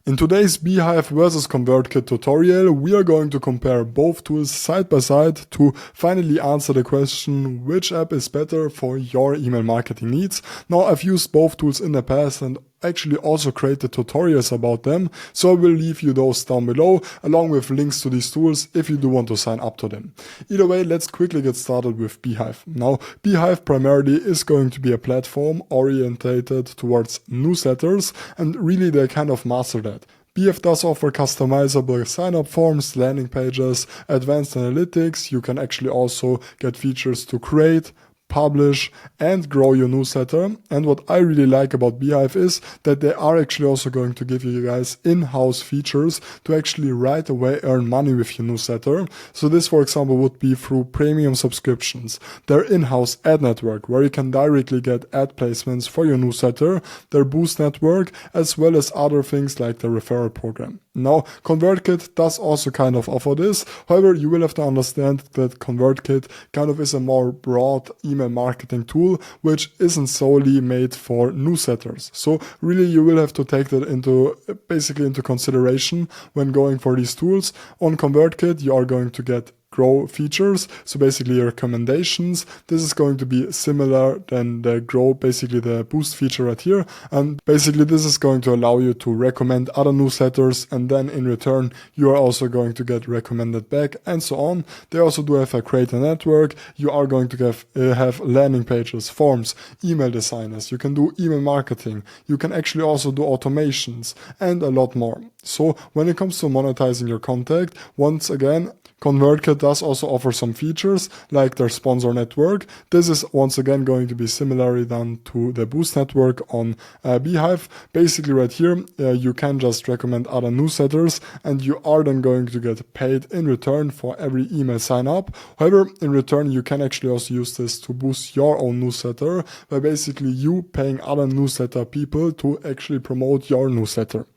In today's Beehiiv versus Convertkit tutorial, we are going to compare both tools side by side to finally answer the question which app is better for your email marketing needs. Now, I've used both tools in the past and actually also created tutorials about them, so I will leave you those down below along with links to these tools if you do want to sign up to them. Either way, let's quickly get started with Beehiiv. Now, Beehiiv primarily is going to be a platform orientated towards newsletters, and really they kind of master that. Beehiiv does offer customizable sign-up forms, landing pages, advanced analytics. You can actually also get features to create, publish and grow your newsletter. And what I really like about Beehiiv is that they are actually also going to give you guys in-house features to actually right away earn money with your newsletter. So this, for example, would be through premium subscriptions, their in-house ad network where you can directly get ad placements for your newsletter, their boost network, as well as other things like the referral program. Now, Convertkit does also kind of offer this. However, you will have to understand that Convertkit kind of is a more broad email marketing tool, which isn't solely made for newsletters. So really, you will have to take that into consideration when going for these tools. On Convertkit, you are going to get grow features, so basically recommendations. This is going to be similar than the grow, basically the boost feature right here, and basically this is going to allow you to recommend other newsletters, and then in return you are also going to get recommended back and so on. They also do have a creator network. You are going to have landing pages, forms, email designers. You can do email marketing. You can actually also do automations and a lot more. So when it comes to monetizing your content, once again, Convertkit does also offer some features like their sponsor network. This is once again going to be similarly done to the boost network on Beehiiv. Basically right here, you can just recommend other newsletters and you are then going to get paid in return for every email sign up. However, in return, you can actually also use this to boost your own newsletter by basically you paying other newsletter people to actually promote your newsletter.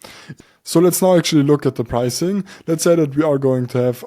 So let's now actually look at the pricing. Let's say that we are going to have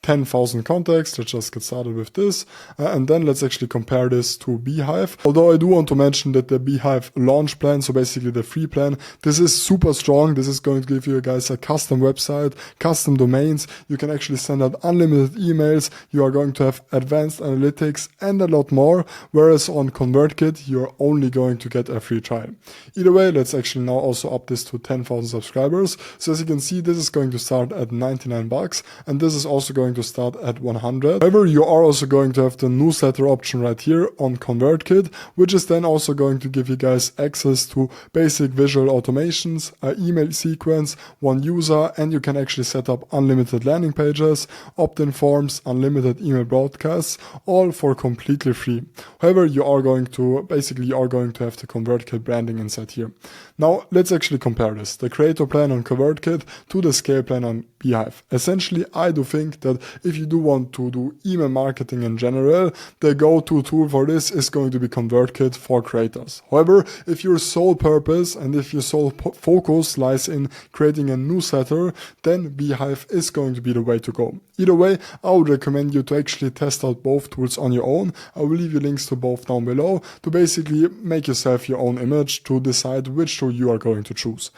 10,000 contacts. Let's just get started with this. And then let's actually compare this to Beehiiv. Although I do want to mention that the Beehiiv launch plan, so basically the free plan, this is super strong. This is going to give you guys a custom website, custom domains. You can actually send out unlimited emails. You are going to have advanced analytics and a lot more. Whereas on Convertkit, you're only going to get a free trial. Either way, let's actually now also up this to 10,000 subscribers. So as you can see, this is going to start at 99 bucks, and this is also going to start at 100. However, you are also going to have the newsletter option right here on Convertkit, which is then also going to give you guys access to basic visual automations, an email sequence, one user, and you can actually set up unlimited landing pages, opt-in forms, unlimited email broadcasts, all for completely free. However, you are going to have the Convertkit branding inside here. Now, let's actually compare this, the creator plan on Convertkit to the scale plan on Beehiiv. Essentially, I do think that if you do want to do email marketing in general, the go-to tool for this is going to be Convertkit for creators. However, if your sole purpose and if your sole focus lies in creating a newsletter, then Beehiiv is going to be the way to go. Either way, I would recommend you to actually test out both tools on your own. I will leave you links to both down below to basically make yourself your own image to decide which tool you are going to choose.